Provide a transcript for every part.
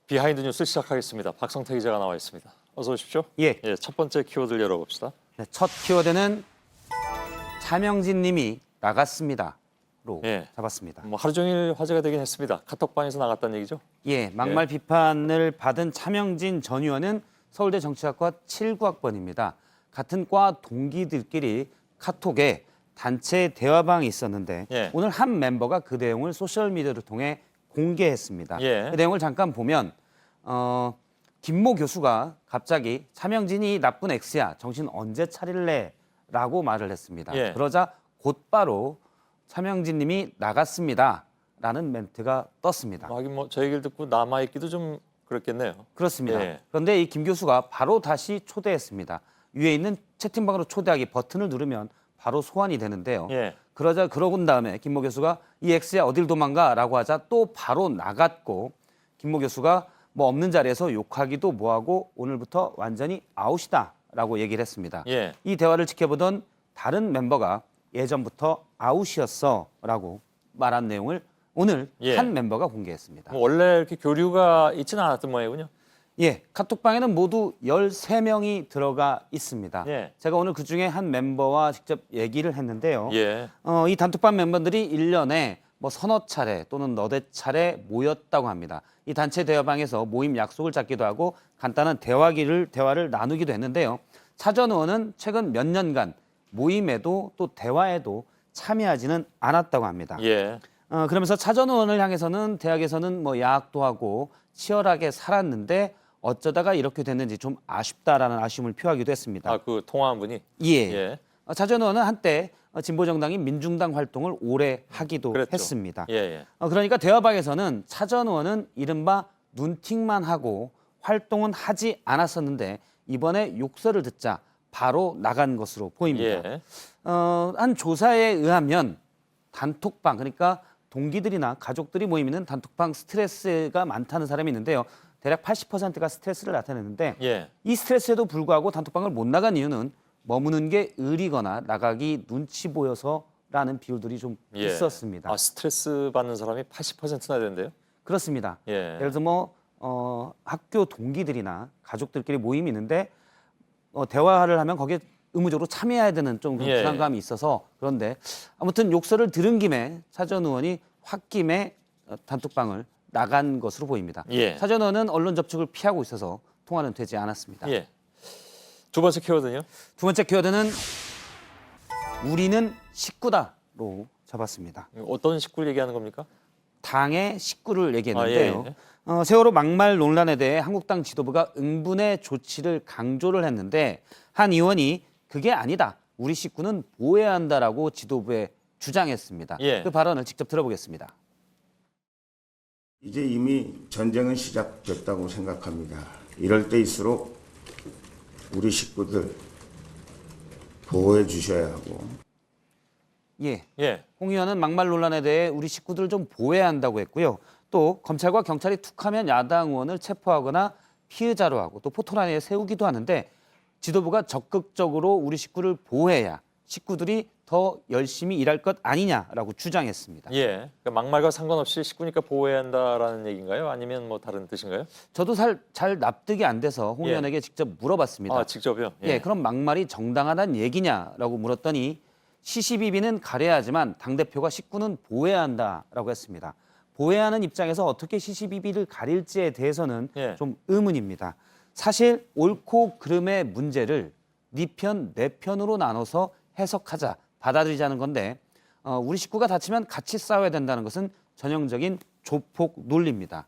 비하인드 뉴스 시작하겠습니다. 박성태 기자가 나와 있습니다. 어서 오십시오. 예. 첫 번째 키워드를 열어봅시다. 네, 첫 키워드는 차명진 님이 나갔습니다로 잡았습니다. 뭐 하루 종일 화제가 되긴 했습니다. 카톡방에서 나갔다는 얘기죠? 예, 막말 비판을 받은 차명진 전 의원은 서울대 정치학과 79학번입니다. 같은 과 동기들끼리 카톡에 단체 대화방이 있었는데 오늘 한 멤버가 그 내용을 소셜미디어를 통해 공개했습니다. 그 내용을 잠깐 보면 김모 교수가 갑자기 차명진이 나쁜 X야, 정신 언제 차릴래? 라고 말을 했습니다. 그러자 곧바로 차명진 님이 나갔습니다. 라는 멘트가 떴습니다. 하긴 뭐 저 얘기를 듣고 남아있기도 좀 그렇겠네요. 그렇습니다. 그런데 이 김 교수가 바로 다시 초대했습니다. 위에 있는 채팅방으로 초대하기 버튼을 누르면 바로 소환이 되는데요. 그러고 다음에 김모 교수가 이 X야 어딜 도망가? 라고 하자 또 바로 나갔고 김모 교수가 뭐 없는 자리에서 욕하기도 뭐하고 오늘부터 완전히 아웃이다 라고 얘기를 했습니다. 이 대화를 지켜보던 다른 멤버가 예전부터 아웃이었어 라고 말한 내용을 오늘 한 멤버가 공개했습니다. 뭐 원래 이렇게 교류가 있지는 않았던 모양이군요. 예, 카톡방에는 모두 13명이 들어가 있습니다. 제가 오늘 그중에 한 멤버와 직접 얘기를 했는데요. 이 단톡방 멤버들이 1년에 뭐 서너 차례 또는 너댓 차례 모였다고 합니다. 이 단체 대화방에서 모임 약속을 잡기도 하고 간단한 대화를 나누기도 했는데요. 차 전 의원은 최근 몇 년간 모임에도 또 대화에도 참여하지는 않았다고 합니다. 그러면서 차 전 의원을 향해서는 대학에서는 뭐 야학도 하고 치열하게 살았는데 어쩌다가 이렇게 됐는지 좀 아쉽다라는 아쉬움을 표하기도 했습니다. 그 통화한 분이? 차 전 의원은 한때 진보정당인 민중당 활동을 오래 하기도 했습니다. 그러니까 대화방에서는 차 전 의원은 이른바 눈팅만 하고 활동은 하지 않았었는데 이번에 욕설을 듣자 바로 나간 것으로 보입니다. 한 조사에 의하면 단톡방, 그러니까 동기들이나 가족들이 모임 있는 단톡방 스트레스가 많다는 사람이 있는데요. 대략 80%가 스트레스를 나타내는데 이 스트레스에도 불구하고 단톡방을 못 나간 이유는 머무는 게 의리거나 나가기 눈치 보여서라는 비율들이 좀 있었습니다. 스트레스 받는 사람이 80%나 된대요? 그렇습니다. 예를 들어 뭐 학교 동기들이나 가족들끼리 모임이 있는데 대화를 하면 거기에 의무적으로 참여해야 되는 좀 부담감이 있어서 그런데 아무튼 욕설을 들은 김에 차 전 의원이 홧김에 단톡방을 나간 것으로 보입니다. 차 전 의원은 언론 접촉을 피하고 있어서 통화는 되지 않았습니다. 두 번째 키워드는요? 두 번째 키워드는 우리는 식구다로 잡았습니다. 어떤 식구를 얘기하는 겁니까? 당의 식구를 얘기했는데요. 세월호 막말 논란에 대해 한국당 지도부가 응분의 조치를 강조를 했는데 한 의원이 그게 아니다. 우리 식구는 보호해야 한다라고 지도부에 주장했습니다. 그 발언을 직접 들어보겠습니다. 이제 이미 전쟁은 시작됐다고 생각합니다. 이럴 때일수록 우리 식구들 보호해 주셔야 하고. 홍 의원은 막말 논란에 대해 우리 식구들 좀 보호해야 한다고 했고요. 또 검찰과 경찰이 툭하면 야당 의원을 체포하거나 피의자로 하고 또 포토라인에 세우기도 하는데 지도부가 적극적으로 우리 식구를 보호해야 식구들이 더 열심히 일할 것 아니냐라고 주장했습니다. 그러니까 막말과 상관없이 식구니까 보호해야 한다라는 얘기인가요? 아니면 뭐 다른 뜻인가요? 저도 잘 납득이 안 돼서 홍 의원에게 직접 물어봤습니다. 직접요? 그럼 막말이 정당하다는 얘기냐라고 물었더니 시시비비는 가려야지만 당대표가 식구는 보호해야 한다라고 했습니다. 보호해야 하는 입장에서 어떻게 시시비비를 가릴지에 대해서는 좀 의문입니다. 사실 옳고 그름의 문제를 네 편, 내 편으로 나눠서 해석하자, 받아들이자는 건데 우리 식구가 다치면 같이 싸워야 된다는 것은 전형적인 조폭 논리입니다.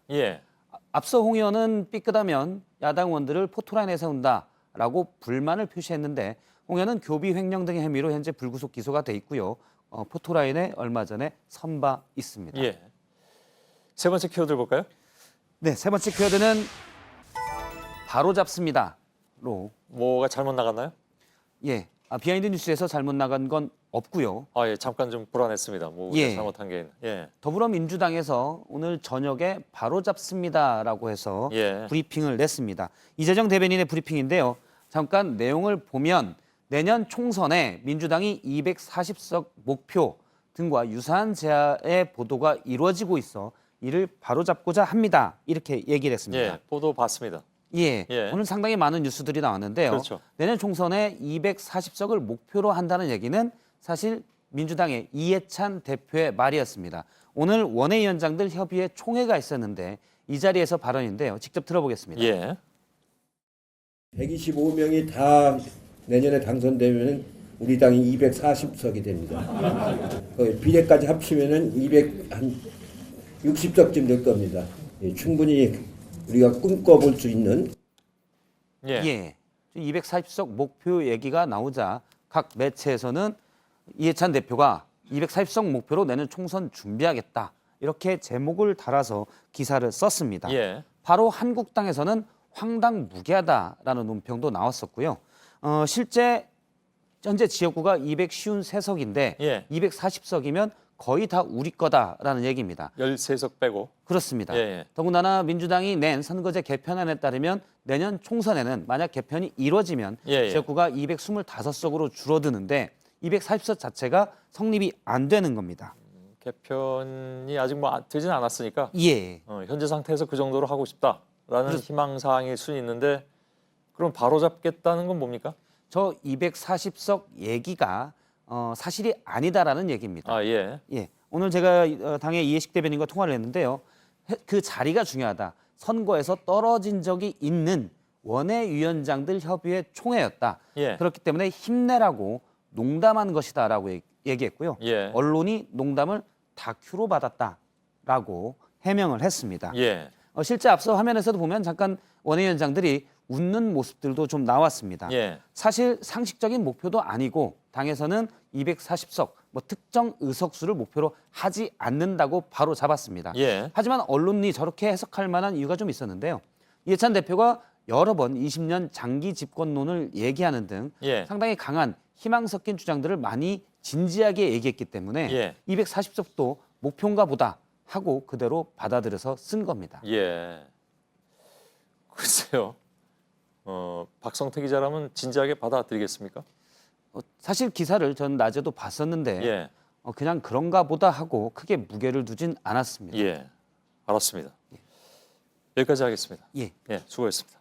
앞서 홍 의원은 삐끗하면 야당 의원들을 포토라인에 세운다라고 불만을 표시했는데 홍 의원은 교비 횡령 등의 혐의로 현재 불구속 기소가 돼 있고요. 포토라인에 얼마 전에 선 바 있습니다. 세 번째 키워드 볼까요? 네, 세 번째 키워드는 바로 잡습니다로. 뭐가 잘못 나갔나요? 비하인드 뉴스에서 잘못 나간 건 없고요. 잠깐 좀 불안했습니다. 뭐 우리가 잘못한 게. 더불어민주당에서 오늘 저녁에 바로 잡습니다라고 해서 브리핑을 냈습니다. 이재정 대변인의 브리핑인데요. 잠깐 내용을 보면 내년 총선에 민주당이 240석 목표 등과 유사한 제안의 보도가 이루어지고 있어 이를 바로잡고자 합니다. 이렇게 얘기를 했습니다. 예, 보도 봤습니다. 예, 예. 오늘 상당히 많은 뉴스들이 나왔는데요. 그렇죠. 내년 총선에 240석을 목표로 한다는 얘기는 사실 민주당의 이해찬 대표의 말이었습니다. 오늘 원외위원장들 협의회 총회가 있었는데 이 자리에서 발언인데요. 직접 들어보겠습니다. 예. 125명이 다 내년에 당선되면 우리 당이 240석이 됩니다. 비례까지 합치면은 260석쯤 될 겁니다. 예, 충분히 우리가 꿈꿔볼 수 있는. 예. 240석 목표 얘기가 나오자 각 매체에서는 이해찬 대표가 240석 목표로 내년 총선 준비하겠다. 이렇게 제목을 달아서 기사를 썼습니다. 예. 바로 한국당에서는 황당무계하다라는 논평도 나왔었고요. 실제 현재 지역구가 253석인데 예. 240석이면 거의 다 우리 거다라는 얘기입니다. 13석 빼고. 그렇습니다. 예. 더군다나 민주당이 낸 선거제 개편안에 따르면 내년 총선에는 만약 개편이 이루어지면 예. 지역구가 220석으로 줄어드는데 240석 자체가 성립이 안 되는 겁니다. 개편이 아직 뭐 되진 않았으니까 예. 현재 상태에서 그 정도로 하고 싶다라는 희망사항일 수는 있는데 그럼 바로 잡겠다는 건 뭡니까? 저 240석 얘기가 사실이 아니다라는 얘기입니다. 아, 예. 예, 오늘 제가 당의 이해식 대변인과 통화를 했는데요. 그 자리가 중요하다. 선거에서 떨어진 적이 있는 원외위원장들 협의회 총회였다. 예. 그렇기 때문에 힘내라고 농담한 것이다라고 얘기했고요. 예. 언론이 농담을 다큐로 받았다라고 해명을 했습니다. 예. 실제 앞서 화면에서도 보면 잠깐 원외위원장들이 웃는 모습들도 좀 나왔습니다. 예. 사실 상식적인 목표도 아니고 당에서는 240석 뭐 특정 의석수를 목표로 하지 않는다고 바로 잡았습니다. 예. 하지만 언론이 저렇게 해석할 만한 이유가 좀 있었는데요. 이해찬 대표가 여러 번 20년 장기 집권론을 얘기하는 등 예. 상당히 강한 희망 섞인 주장들을 많이 진지하게 얘기했기 때문에 예. 240석도 목표인가 보다 하고 그대로 받아들여서 쓴 겁니다. 예. 글쎄요. 박성태 기자라면 진지하게 받아들이겠습니까? 사실 기사를 전 낮에도 봤었는데 예. 그냥 그런가 보다 하고 크게 무게를 두진 않았습니다. 예. 알았습니다. 여기까지 하겠습니다. 예. 예, 수고했습니다.